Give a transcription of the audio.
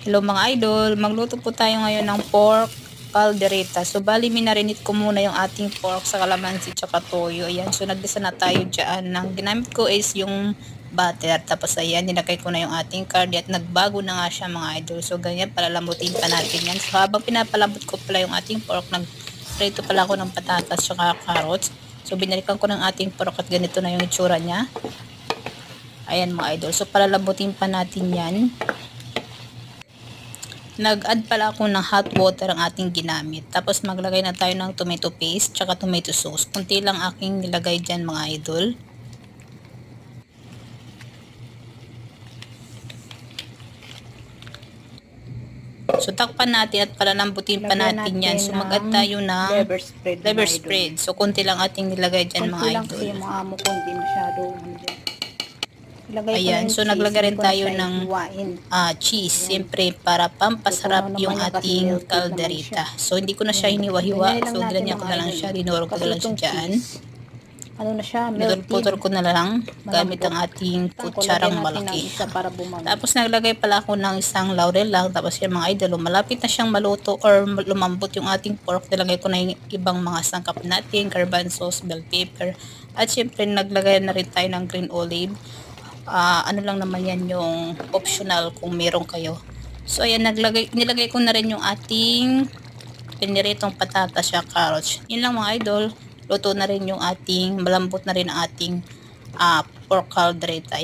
Hello mga idol, magluto po tayo ngayon ng pork caldereta. So bali minarinate ko muna yung ating pork sa kalamansi tsaka toyo. Ayan, so nagdisa na tayo dyan. Ang ginamit ko is yung butter. Tapos ayan, nilagay ko na yung ating curd at nagbago na nga siya mga idol. So ganyan, palalambutin pa natin yan. So habang pinapalambot ko pala yung ating pork, nagprito pala ako ng patatas tsaka carrots. So binalikan ko ng ating pork at ganito na yung itsura niya. Ayan mga idol, so palalambutin pa natin yan. Nag-add pala ako ng hot water ang ating ginamit. Tapos maglagay na tayo ng tomato paste tsaka tomato sauce. Kunti lang aking nilagay dyan mga idol. So takpan natin at palalambutin pa natin yan. So mag-add tayo ng liver spread. So kunti lang ating nilagay dyan mga idol. Kunti lang kasi yung mga amo ko hindi masyado. Ayan, so naglagay rin tayo ng cheese, siyempre para pampasarap yung ating caldereta. So hindi ko na siya hiniwa-hiwa, so ganyan ko na lang siya, dinurog ko na lang siya dyan. Ano na siya, Putol ko na lang gamit ang ating kutsarang malaki. Tapos naglagay pala ako ng isang laurel lang, tapos yung mga idol, malapit na siyang maluto or lumambot yung ating pork, nilagay ko na yung ibang mga sangkap natin, garbanzos, bell pepper, at siyempre naglagay na rin tayo ng green olive. Ano lang naman yan yung optional kung meron kayo. So ayan, nilagay ko na rin yung ating piniritong patatas at carrots. Yun lang mga idol, luto na rin yung ating, malambot na rin ang ating pork caldereta.